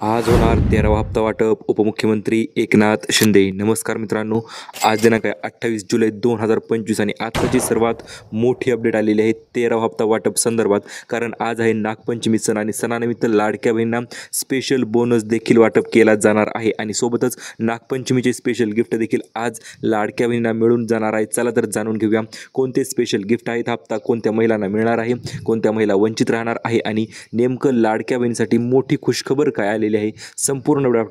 आज होणार 13वा हप्ता वाटप. उपमुख्यमंत्री एकनाथ शिंदे. नमस्कार मित्रांनो, आज दिनांक आहे 28 जुलै 2025 आणि आताची सर्वात मोठी अपडेट आलेली आहे 13वा हप्ता वाटप संदर्भात. कारण आज आहे नागपंचमी सण आणि सणानिमित्त लाडक्या बहिणींना स्पेशल बोनस देखील वाटप केला जाणार आहे आणि सोबतच नागपंचमीचे स्पेशल गिफ्ट देखील आज लाडक्या बहिणींना मिळून जाणार आहे. चला तर जाणून घेऊया कोणते स्पेशल गिफ्ट आहेत, हप्ता कोणत्या महिलांना मिळणार आहे, कोणत्या महिला वंचित राहणार आहे आणि नेमकं लाडक्या बहिणीसाठी मोठी खुशखबर काय आलेली आहे. संपूर्ण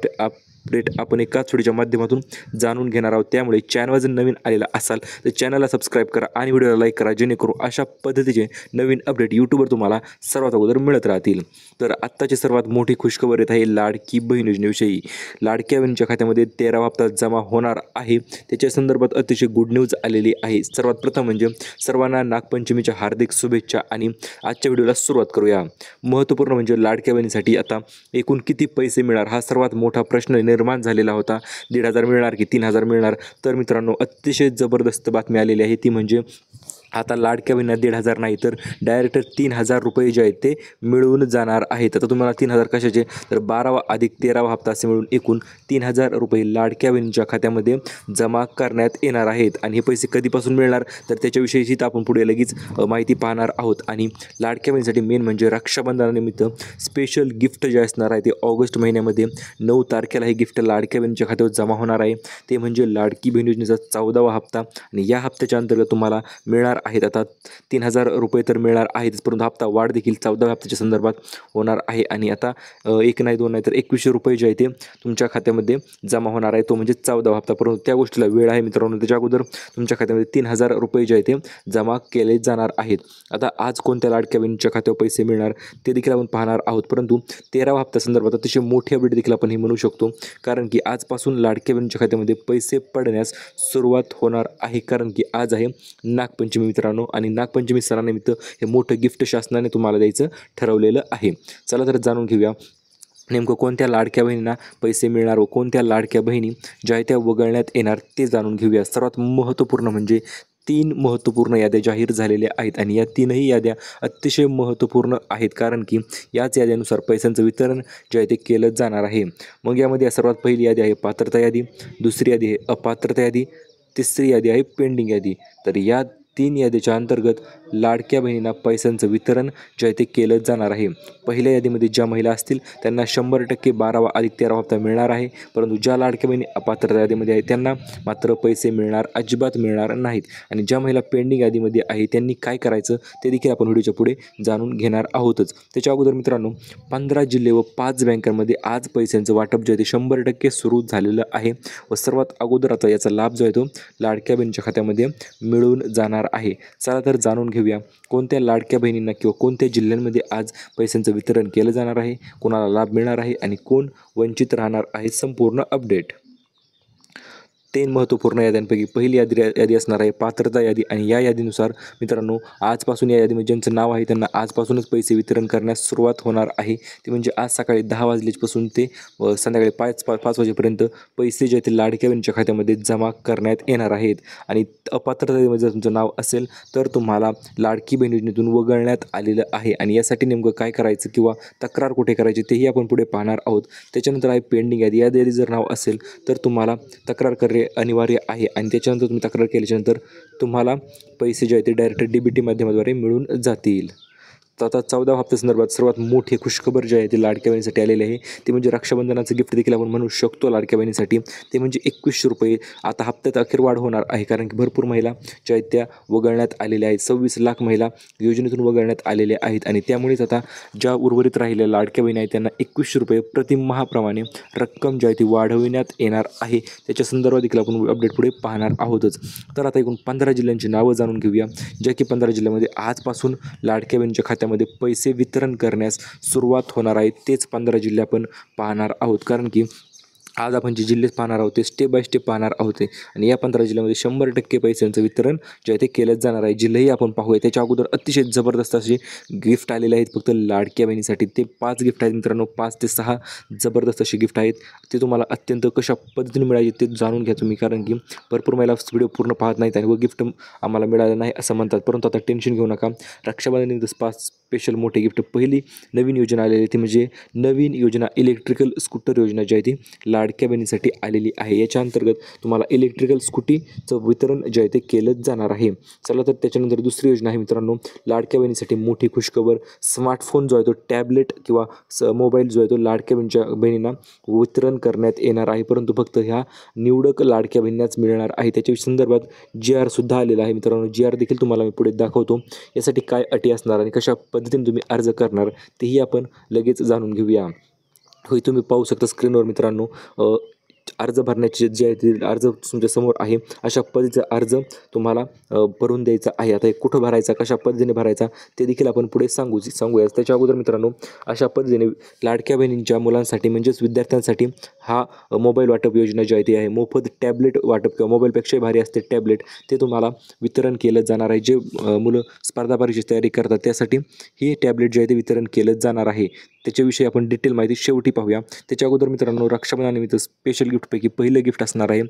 अपडेट आपण एकाच व्हिडिओच्या माध्यमातून जाणून घेणार आहोत. त्यामुळे चॅनलवर जर नवीन आलेला असाल तर चॅनलला सबस्क्राईब करा आणि व्हिडिओला लाईक करा, जेणेकरून अशा पद्धतीचे नवीन अपडेट यूट्यूबवर तुम्हाला सर्वात अगोदर मिळत राहतील. तर आत्ताची सर्वात मोठी खुशखबर येत आहे लाडकी बहीण योजनेविषयी. लाडक्या बहिणीच्या खात्यामध्ये 13वा हप्ता जमा होणार आहे. त्याच्या संदर्भात अतिशय गुड न्यूज आलेली आहे. सर्वात प्रथम म्हणजे सर्वांना नागपंचमीच्या हार्दिक शुभेच्छा आणि आजच्या व्हिडिओला सुरुवात करूया. महत्त्वपूर्ण म्हणजे लाडक्या बहिणीसाठी आता एकूण किती पैसे मिळणार हा सर्वात मोठा प्रश्न निर्माण झालेला होता. 1,500 मिळणार की 3,000 मिळणार. तर मित्रांनो, अतिशय जबरदस्त बातमी आलेली आहे. ती म्हणजे आता लाडक्या बहिणींना 1,500 नाही तर डायरेक्ट 3,000 रुपये जे आहेत ते मिळून जाणार आहेत. आता तुम्हाला 3,000 कशाचे, तर 12वा अधिक 13वा हप्ता असे मिळून एकूण 3,000 रुपये लाडक्या बहिणींच्या खात्यामध्ये जमा करण्यात येणार आहेत. आणि हे पैसे कधीपासून मिळणार तर त्याच्याविषयीची आपण पुढे लगेच माहिती पाहणार आहोत. आणि लाडक्या बहिणीसाठी मेन म्हणजे रक्षाबंधनानिमित्त स्पेशल गिफ्ट जे असणार आहे ते ऑगस्ट महिन्यामध्ये 9 तारखेला हे गिफ्ट लाडक्या बहिणीच्या खात्यावर जमा होणार आहे. ते म्हणजे लाडकी बहीण योजनेचा 14वा हप्ता आणि या हप्त्याच्या अंतर्गत तुम्हाला मिळणार आहेत. आता 3,000 रुपये तर मिळणार आहेतच, परंतु हप्ता वाढ देखील 14व्या हप्त्याच्या संदर्भात होणार आहे. आणि आता 1 नाही 2 नाही तर 2100 रुपये जे आहे ते तुमच्या खात्यामध्ये जमा होणार आहे, तो म्हणजे 14वा हप्ता. परंतु त्या गोष्टीला वेळ आहे मित्रांनो. त्याच्या अगोदर तुमच्या खात्यामध्ये 3,000 रुपये जे आहे ते जमा केले जाणार आहेत. आता आज कोणत्या लाडक्या बहिणीच्या खात्यावर पैसे मिळणार ते देखील आपण पाहणार आहोत. परंतु 13वा हप्त्या संदर्भात अतिशय मोठी अपडेट देखील आपण ही म्हणू शकतो. कारण की आजपासून लाडक्या बहिणीच्या खात्यामध्ये पैसे पडण्यास सुरुवात होणार आहे. कारण की आज आहे नागपंचमी मित्रांनो, आणि नागपंचमी सणानिमित्त हे मोठं गिफ्ट शासनाने तुम्हाला द्यायचं ठरवलेलं आहे. चला तर जाणून घेऊया नेमकं कोणत्या लाडक्या बहिणींना पैसे मिळणार व कोणत्या लाडक्या बहिणी ज्या त्या वगळण्यात येणार ते जाणून घेऊया. सर्वात महत्त्वपूर्ण म्हणजे 3 महत्त्वपूर्ण याद्या जाहीर झालेल्या आहेत आणि या 3ही याद्या अतिशय महत्त्वपूर्ण आहेत. कारण की याच याद्यानुसार पैशांचं वितरण जे आहे ते केलं जाणार आहे. मग यामध्ये सर्वात पहिली यादी आहे पात्रता यादी, दुसरी यादी आहे अपात्रता यादी, तिसरी यादी आहे पेंडिंग यादी. तर या 3 यादीच्या अंतर्गत लाडक्या बहिणींना पैशांचं वितरण जे आहे ते केलं जाणार आहे. पहिल्या यादीमध्ये ज्या महिला असतील त्यांना 100% 12वा अधिक 13वा हप्ता मिळणार आहे. परंतु ज्या लाडक्या बहिणी अपात्रता यादीमध्ये आहेत त्यांना मात्र पैसे मिळणार अजिबात मिळणार नाहीत. आणि ज्या महिला पेंडिंग यादीमध्ये आहे त्यांनी काय करायचं ते देखील आपण व्हिडिओच्या पुढे जाणून घेणार आहोतच. त्याच्या अगोदर मित्रांनो, 15 जिल्हे व 5 बँकांमध्ये आज पैशांचं वाटप जे आहे ते 100% सुरू झालेलं आहे. व सर्वात अगोदर आता याचा लाभ जो आहे तो लाडक्या बहिणीच्या खात्यामध्ये मिळून जाणार आहे. चला तर जाणून घेऊया कोणत्या लाडक्या बहिणींना किंवा कोणत्या जिल्ह्यांमध्ये आज पैशांचं वितरण केलं जाणार आहे, कोणाला लाभ मिळणार आहे आणि कोण वंचित राहणार आहे. संपूर्ण अपडेट 3 महत्त्वपूर्ण याद्यांपैकी पहिली यादी असणार आहे पात्रता यादी. आणि या यादीनुसार मित्रांनो, आजपासून या यादीमध्ये ज्यांचं नाव आहे त्यांना आजपासूनच पैसे वितरण करण्यास सुरुवात होणार आहे. ते म्हणजे आज सकाळी 10 वाजल्यापासून ते संध्याकाळी 5 वाजेपर्यंत पैसे जे ते लाडक्या बहिणीच्या खात्यामध्ये जमा करण्यात येणार आहेत. आणि अपात्रता यादीमध्ये जर तुमचं नाव असेल तर तुम्हाला लाडकी बहीण योजनेतून वगळण्यात आलेलं आहे. आणि यासाठी नेमकं काय करायचं किंवा तक्रार कुठे करायची तेही आपण पुढे पाहणार आहोत. त्याच्यानंतर आहे पेंडिंग यादी. या यादी जर नाव असेल तर तुम्हाला तक्रार करणे अनिवार्य आहे. आणि त्याच्यानंतर तुम्ही तक्रार केल्याच्यानंतर तुम्हाला पैसे जे आहेत ते डायरेक्ट DBT माध्यमाद्वारे मिळून जातील. तर आता 14व्या हप्त्यासंदर्भात सर्वात मोठी खुशखबर जी आहे ती लाडक्या बहिणीसाठी आलेली आहे. ते म्हणजे रक्षाबंधनाचं गिफ्ट देखील आपण म्हणू शकतो लाडक्या बहिणीसाठी. ते म्हणजे 2100 रुपये. आता हप्त्यात अखेर वाढ होणार आहे कारण की भरपूर महिला ज्या आहेत त्या वगळण्यात आलेल्या आहेत. 26 लाख महिला योजनेतून वगळण्यात आलेल्या आहेत. आणि त्यामुळेच आता ज्या उर्वरित राहिलेल्या लाडक्या बहिणी आहेत त्यांना 2100 रुपये प्रतिमाहाप्रमाणे रक्कम जी आहे ती वाढविण्यात येणार आहे. त्याच्या संदर्भात देखील आपण अपडेट पुढे पाहणार आहोतच. तर आता एकूण 15 जिल्ह्यांची नावं जाणून घेऊया, ज्या की 15 जिल्ह्यामध्ये आजपासून लाडक्या बहिणीच्या खात्यामध्ये पैसे वितरण करण्यास सुरुवात होणार आहे. तेच 15 जिल्हे आपण पाहणार आहोत. कारण की आज आपण जे जिल्हे पाहणार आहोत ते स्टेप बाय स्टेप पाहणार आहोत आणि या 15 जिल्ह्यामध्ये 100% पैशांचं वितरण जे आहे ते केलंच जाणार आहे. जिल्हेही आपण पाहूया. त्याच्या अगोदर अतिशय जबरदस्त असे गिफ्ट आलेले आहेत फक्त लाडक्या बहिणीसाठी. ते 5 गिफ्ट आहेत मित्रांनो, 5 ते 6 जबरदस्त असे गिफ्ट आहेत. ते तुम्हाला अत्यंत कशा पद्धतीने मिळाले ते जाणून घ्या तुम्ही, कारण की भरपूर महिला व्हिडिओ पूर्ण पाहत नाहीत आणि व गिफ्ट आम्हाला मिळालं नाही असं म्हणतात. परंतु आता टेन्शन घेऊ नका. रक्षाबंधनानिमित्त 5 स्पेशल मोठे गिफ्ट. पहिली नवीन योजना आलेली ती म्हणजे नवीन योजना इलेक्ट्रिकल स्कूटर योजना जी आहे ती लाडक्या बहिणीसाठी आलेली आहे. याच्या अंतर्गत तुम्हाला इलेक्ट्रिकल स्कूटीचं वितरण जे आहे ते केलंच जाणार आहे. चला तर त्याच्यानंतर दुसरी योजना आहे मित्रांनो, लाडक्या बहिणीसाठी मोठी खुशखबर. स्मार्टफोन जो आहे तो टॅबलेट किंवा मोबाईल जो आहे तो लाडक्या बहिणींना वितरण करण्यात येणार आहे. परंतु फक्त ह्या निवडक लाडक्या बहिणींनाच मिळणार आहे. त्याच्या संदर्भात GR सुद्धा आलेला आहे मित्रांनो. GR देखील तुम्हाला मी पुढे दाखवतो. यासाठी काय अटी असणार आणि कशा पद्धतीने तुम्ही अर्ज करणार तेही आपण लगेच जाणून घेऊया. होय, तुम्ही पाहू शकता स्क्रीनवर मित्रांनो, अर्ज भरण्याचे जे आहे ते अर्ज तुमच्या समोर आहे. अशा पद्धतीचा अर्ज तुम्हाला भरून द्यायचा आहे. आता हे कुठं भरायचा, कशा पद्धतीने भरायचा ते देखील आपण पुढे सांगूया. त्याच्या अगोदर मित्रांनो, अशा पद्धतीने लाडक्या बहिणींच्या मुलांसाठी म्हणजेच विद्यार्थ्यांसाठी हा मोबाईल वाटप योजना जी आहे ती आहे. मोफत टॅबलेट वाटप किंवा मोबाईलपेक्षाही भारी असते टॅबलेट, ते तुम्हाला वितरण केलं जाणार आहे. जे मुलं स्पर्धा परीक्षेची तयारी करतात त्यासाठी हे टॅबलेट जे आहे ते वितरण केलं जाणार आहे. त्याच्याविषयी आपण डिटेल माहिती शेवटी पाहूया. त्याच्या अगोदर मित्रांनो, रक्षाबंधनानिमित्त स्पेशल गिफ्टपैकी पहिलं गिफ्ट असणार आहे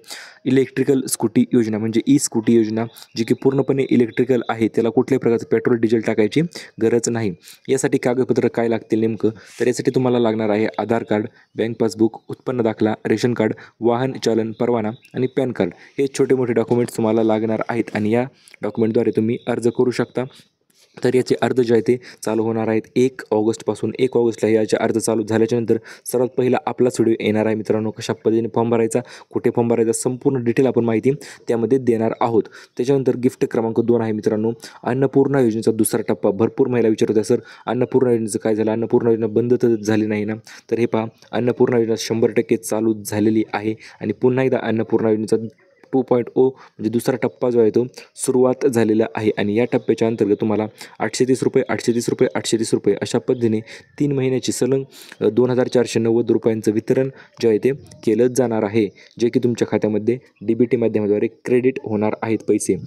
इलेक्ट्रिकल स्कूटी योजना म्हणजे स्कूटी योजना, जी की पूर्णपणे इलेक्ट्रिकल आहे. त्याला कुठल्याही प्रकारचं पेट्रोल डिझेल टाकायची गरज नाही. यासाठी कागदपत्र काय लागतील नेमकं, तर यासाठी तुम्हाला लागणार आहे आधार कार्ड, बँक पासबुक, उत्पन्न दाखला, रेशन कार्ड, वाहन चालन परवाना आणि पॅन कार्ड. हे छोटे मोठे डॉक्युमेंट्स तुम्हाला लागणार आहेत आणि या डॉक्युमेंटद्वारे तुम्ही अर्ज करू शकता. तर याचे अर्ज जे आहे ते चालू होणार आहेत 1 ऑगस्टपासून. 1 ऑगस्टला याचे अर्ज चालू झाल्याच्यानंतर सर्वात पहिला आपलाच व्हिडिओ येणार आहे मित्रांनो. कशा पद्धतीने फॉर्म भरायचा, कुठे फॉर्म भरायचा, संपूर्ण डिटेल आपण माहिती त्यामध्ये देणार आहोत. त्याच्यानंतर गिफ्ट क्रमांक 2 आहे मित्रांनो, अन्नपूर्णा योजनेचा दुसरा टप्पा. भरपूर महिला विचारत होत्या, सर अन्नपूर्णा योजनेचं काय झालं, अन्नपूर्णा योजना बंद तर झाली नाही ना. तर हे पहा, अन्नपूर्णा योजना 100% चालू झालेली आहे आणि पुन्हा एकदा अन्नपूर्णा योजनेचा 2.0 म्हणजे दुसरा टप्पा जो आहे तो सुरुवात झालेला आहे आणि या टप्प्याच्या अंतर्गत तुम्हाला 830 रुपये 830 रुपये 830 रुपये अशा पद्धतीने 3 महिन्याची सलग 2490 रुपयांचं वितरण जे आहे ते केलंच जाणार आहे, जे की तुमच्या खात्यामध्ये DBT माध्यमाद्वारे क्रेडिट होणार आहेत पैसे.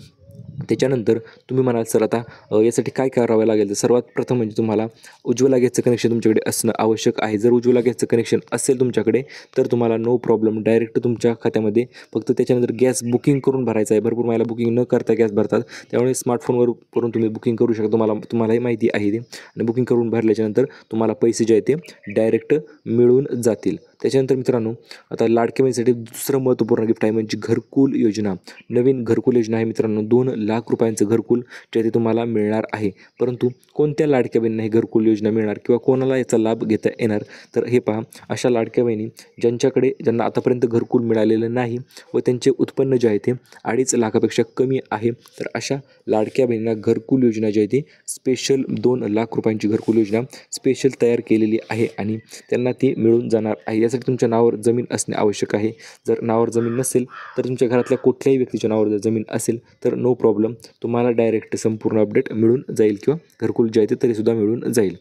त्याच्यानंतर तुम्ही म्हणाल सर आता यासाठी काय करावं लागेल, तर सर्वात प्रथम म्हणजे तुम्हाला उज्ज्वला गॅसचं कनेक्शन तुमच्याकडे असणं आवश्यक आहे. जर उज्ज्वला गॅसचं कनेक्शन असेल तुमच्याकडे तर तुम्हाला नो प्रॉब्लेम डायरेक्ट तुमच्या खात्यामध्ये फक्त त्याच्यानंतर गॅस बुकिंग करून भरायचं आहे. भरपूर महिला बुकिंग न करता गॅस भरतात, त्यामुळे स्मार्टफोनवर करून तुम्ही बुकिंग करू शकता. तुम्हालाही माहिती आहे ते. आणि बुकिंग करून भरल्याच्यानंतर तुम्हाला पैसे जे आहेत ते डायरेक्ट मिळून जातील. त्याच्यानंतर मित्रांनो, आता लाडक्या बहिणीसाठी दुसरं महत्त्वपूर्ण गिफ्ट आहे म्हणजे घरकुल योजना. नवीन घरकुल योजना आहे मित्रांनो. 2 लाख रुपयांचं घरकुल जे ते तुम्हाला मिळणार आहे. परंतु कोणत्या लाडक्या बहिणींना ही घरकुल योजना मिळणार किंवा कोणाला याचा लाभ घेता येणार, तर हे पहा, अशा लाडक्या बहिणी ज्यांना आतापर्यंत घरकुल मिळालेलं नाही व त्यांचे उत्पन्न जे आहे ते 2.5 लाखापेक्षा कमी आहे, तर अशा लाडक्या बहिणींना घरकुल योजना जी आहे ती स्पेशल 2 लाख रुपयांची घरकुल योजना स्पेशल तयार केलेली आहे आणि त्यांना ती मिळून जाणार आहे. यासाठी तुमच्या नावावर जमीन असणे आवश्यक आहे. जर नावावर जमीन नसेल तर तुमच्या घरातल्या कुठल्याही व्यक्तीच्या नावावर जर जमीन असेल तर नो प्रॉब्लेम, तुम्हाला डायरेक्ट संपूर्ण अपडेट मिळून जाईल किंवा घरकुल जे आहे ते तरीसुद्धा मिळून जाईल.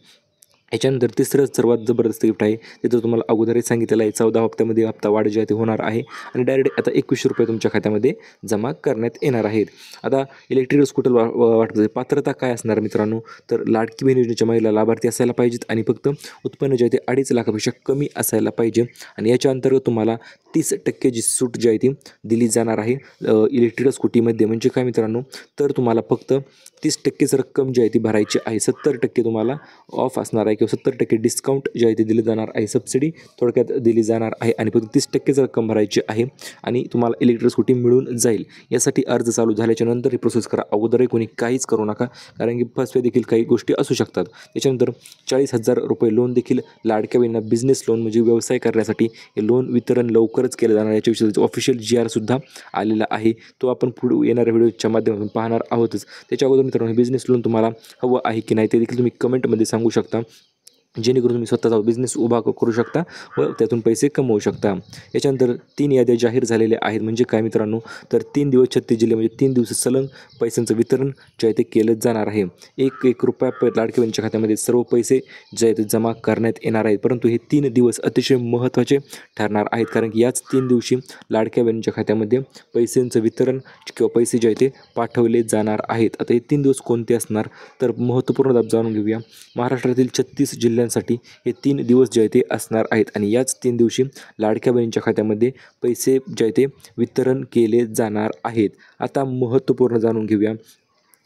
याच्यानंतर तिसरं सर्वात जबरदस्त गिफ्ट आहे, ते तर तुम्हाला अगोदरच सांगितलेलं आहे. 14 हप्त्यामध्ये हप्ता वाढ जे आहे ते होणार आहे आणि डायरेक्ट आता 2100 रुपये तुमच्या खात्यामध्ये जमा करण्यात येणार आहेत. आता इलेक्ट्रिकल स्कूटर वाटतं पात्रता काय असणार मित्रांनो, तर लाडकी बहीण योजनेच्या महिला लाभार्थी असायला पाहिजेत आणि फक्त उत्पन्न जे आहे ते 2.5 लाखापेक्षा कमी असायला पाहिजे आणि याच्या अंतर्गत तुम्हाला 30% जी सूट जी आहे ती दिली जाणार आहे इलेक्ट्रिकल स्कूटीमध्ये. म्हणजे काय मित्रांनो, तर तुम्हाला फक्त 30%च रक्कम जी आहे ती भरायची आहे. 70% तुम्हाला ऑफ असणार आहे किंवा 70% डिस्काउंट जे आहे ते दिले जाणार आहे. सबसिडी थोडक्यात दिली जाणार आहे आणि फक्त 30%च रक्कम भरायची आहे आणि तुम्हाला इलेक्ट्रिक स्कूटी मिळून जाईल. यासाठी अर्ज चालू झाल्याच्या नंतर ही प्रोसेस करा. अगोदरही कोणी काहीच करू नका, कारण की फसवे देखील काही गोष्टी असू शकतात. त्याच्यानंतर 40,000 रुपये लोन देखील लाडक्या बहिणींना बिझनेस लोन म्हणजे व्यवसाय करण्यासाठी हे लोन वितरण लवकरच केलं जाणार. याच्याविषयी ऑफिशियल GR सुद्धा आलेला आहे, तो आपण पुढे येणाऱ्या व्हिडिओच्या माध्यमातून पाहणार आहोतच. त्याच्या अगोदर मित्रांनो, बिझनेस लोन तुम्हाला हवं आहे की नाही ते देखील तुम्ही कमेंटमध्ये सांगू शकता. जेणेकरून तुम्ही स्वतःचा बिझनेस उभा करू शकता व त्यातून पैसे कमवू शकता। याच्यानंतर 3 याद्या जाहीर झालेल्या आहेत म्हणजे काय मित्रांनो, तर 3 दिवस 36 जिल्हे म्हणजे 3 दिवस सलग पैशांचं वितरण जे आहे ते केलं जाणार आहे। एक रुपया लाडक्या बहिणीच्या खात्यामध्ये सर्व पैसे जे आहेत ते जमा करण्यात येणार आहेत। परंतु हे 3 दिवस अतिशय महत्त्वाचे ठरणार आहेत, कारण की याच 3 दिवशी लाडक्या बहिणीच्या खात्यामध्ये पैशांचं वितरण किंवा पैसे जे आहे ते पाठवले जाणार आहेत। आता हे 3 दिवस कोणते असणार, तर महत्त्वपूर्ण बाब जाणून घेऊया। महाराष्ट्रातील 36 जिल्ह्यांसाठी हे 3 दिवस जे आहे ते असणार आहेत आणि याच 3 दिवशी लाडक्या बहिणीच्या खात्यामध्ये पैसे जे आहे ते वितरण केले जाणार आहेत। आता महत्त्वपूर्ण जाणून घेऊया।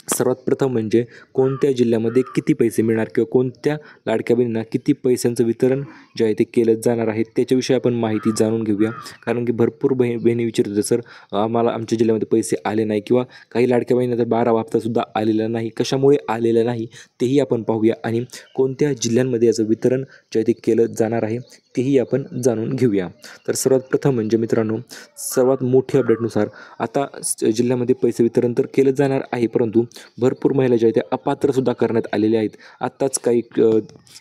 सर्वात प्रथम म्हणजे कोणत्या जिल्ह्यामध्ये किती पैसे मिळणार किंवा कोणत्या लाडक्या बहिणींना किती पैशांचं वितरण जे आहे ते केलं जाणार आहे त्याच्याविषयी आपण माहिती जाणून घेऊया। कारण की भरपूर बहिणी विचारत होते, सर आम्हाला आमच्या जिल्ह्यामध्ये पैसे आले नाही किंवा काही लाडक्या बहिणींना तर 12वा हप्तासुद्धा आलेला नाही, कशामुळे आलेलं नाही तेही आपण पाहूया आणि कोणत्या जिल्ह्यांमध्ये याचं वितरण जे आहे ते केलं जाणार आहे तेही आपण जाणून घेऊया। तर सर्वात प्रथम म्हणजे मित्रांनो, सर्वात मोठी अपडेटनुसार आता जिल्ह्यामध्ये पैसे वितरण तर केलं जाणार आहे, परंतु भरपूर महिला ज्या आहेत त्या अपात्रसुद्धा करण्यात आलेल्या आहेत। आत्ताच काही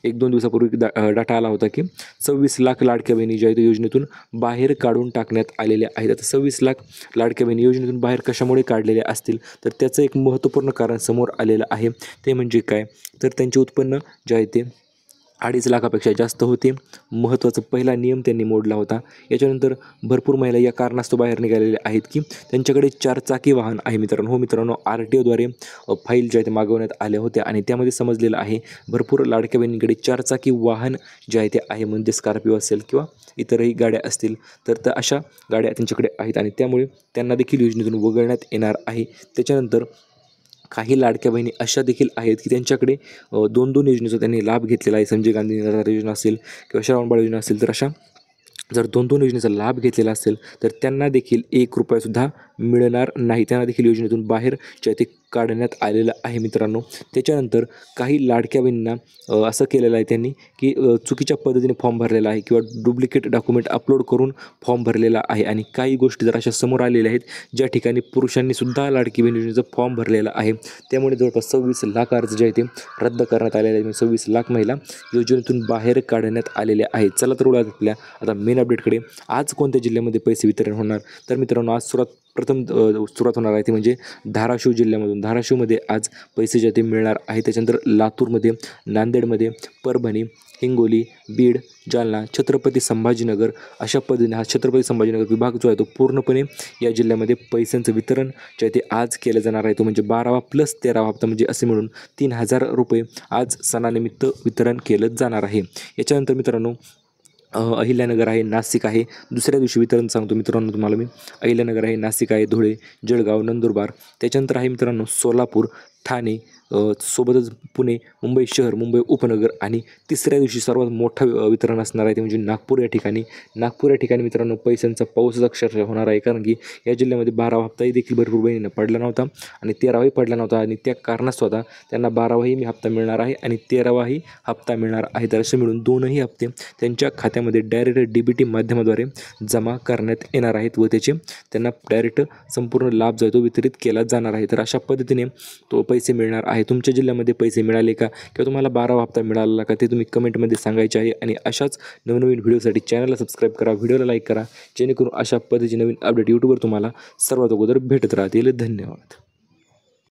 1-2 दिवसापूर्वी डाटा आला होता की 26 लाख लाडक्या बहिणी ज्या आहेत योजनेतून बाहेर काढून टाकण्यात आलेल्या आहेत। आता 26 लाख लाडक्या बहिणी योजनेतून बाहेर कशामुळे काढलेल्या असतील, तर त्याचं एक महत्त्वपूर्ण कारण समोर आलेलं आहे। ते म्हणजे काय, तर त्यांचे उत्पन्न जे आहे ते 2.5 लाखापेक्षा जास्त होते। महत्त्वाचा पहिला नियम त्यांनी मोडला होता। याच्यानंतर भरपूर महिला या कारणास्तव बाहेर निघालेल्या आहेत की त्यांच्याकडे 4 चाकी वाहन आहे मित्रांनो। हो मित्रांनो, RTOद्वारे फाईल ज्या आहेत मागवण्यात आल्या होत्या आणि त्यामध्ये समजलेलं आहे भरपूर लाडक्या बहिणींकडे 4 चाकी वाहन जे आहे ते आहे, म्हणजे स्कॉर्पिओ असेल किंवा इतरही गाड्या असतील, तर अशा गाड्या त्यांच्याकडे आहेत आणि त्यामुळे त्यांना देखील योजनेतून वगळण्यात येणार आहे। त्याच्यानंतर काही लाडक्या बहिणी अशा देखील आहेत की त्यांच्याकडे 2-2 योजनेचा त्यांनी लाभ घेतलेला आहे। संजय गांधी निराधार योजना असेल किंवा श्रावणबाळ योजना असेल, तर अशा जर 2-2 योजनेचा लाभ घेतलेला असेल तर त्यांना देखील 1 रुपयासुद्धा मिळणार नाही, त्यांना देखील योजनेतून बाहेर जे ते काढण्यात आलेलं आहे मित्रांनो। त्याच्यानंतर काही लाडक्या बहिणींना असं केलेलं आहे त्यांनी की चुकीच्या पद्धतीने फॉर्म भरलेला आहे किंवा डुप्लिकेट डॉक्युमेंट अपलोड करून फॉर्म भरलेला आहे आणि काही गोष्टी जर अशा समोर आलेल्या आहेत ज्या ठिकाणी पुरुषांनीसुद्धा लाडकी बहीण योजनेचा फॉर्म भरलेला आहे। त्यामुळे जवळपास 26 लाख अर्ज जे आहे ते रद्द करण्यात आलेले आहेत, 26 लाख महिला योजनेतून बाहेर काढण्यात आलेल्या आहेत। चला तर आपल्या आता मेन अपडेटकडे। आज कोणत्या जिल्ह्यामध्ये पैसे वितरण होणार, तर मित्रांनो आज सुरुवात होणार आहे ती म्हणजे धाराशिव जिल्ह्यामधून। धाराशिवमध्ये आज पैसे जे ते मिळणार आहे। त्याच्यानंतर लातूरमध्ये, नांदेडमध्ये, परभणी, हिंगोली, बीड, जालना, छत्रपती संभाजीनगर अशा पद्धतीने हा छत्रपती संभाजीनगर विभाग जो आहे तो पूर्णपणे या जिल्ह्यामध्ये पैशांचं वितरण जे आहे ते आज केलं जाणार आहे। तो म्हणजे 12वा + 13वा हप्ता म्हणजे असे मिळून 3000 रुपये आज सणानिमित्त वितरण केलं जाणार आहे। याच्यानंतर मित्रांनो अहिल्यानगर आहे, नाशिक आहे। दुसऱ्या दिवशी वितरण सांगतो मित्रांनो तुम्हाला मी। अहिल्यानगर आहे, नाशिक आहे, धुळे, जळगाव, नंदुरबार। त्याच्यानंतर आहे मित्रांनो सोलापूर, ठाणे, सोबतच पुणे, मुंबई शहर, मुंबई उपनगर आणि तिसऱ्या दिवशी सर्वात मोठं वितरण असणार आहे ते म्हणजे नागपूर या ठिकाणी। नागपूर या ठिकाणी मित्रांनो पैशांचा पाऊस अक्षरशः होणार आहे, कारण की या जिल्ह्यामध्ये 12वा हप्ताही देखील भरपूर बहिणींना पडला नव्हता आणि 13वाही पडला नव्हता आणि त्या कारणास्तव त्यांना 12वाही हप्ता मिळणार आहे आणि 13वाही हप्ता मिळणार आहे। तर असे मिळून 2ही हप्ते त्यांच्या खात्यामध्ये डायरेक्ट DBT माध्यमाद्वारे जमा करण्यात येणार आहेत व त्याचे त्यांना डायरेक्ट संपूर्ण लाभ जो आहे तो वितरित केला जाणार आहे। तर अशा पद्धतीने तो पैसे मिळणार आहे। तुमच्या जिल्ह्यामध्ये पैसे मिळाले का किंवा तुम्हाला 12वा हप्ता मिळाला का ते तुम्ही कमेंटमध्ये सांगायचे आहे आणि अशाच नवनवीन व्हिडिओसाठी चॅनलला सबस्क्राईब करा, व्हिडिओला लाईक करा, जेणेकरून अशा पद्धतीचे नवीन अपडेट यूट्यूबवर तुम्हाला सर्वात अगोदर भेटत राहतील। धन्यवाद।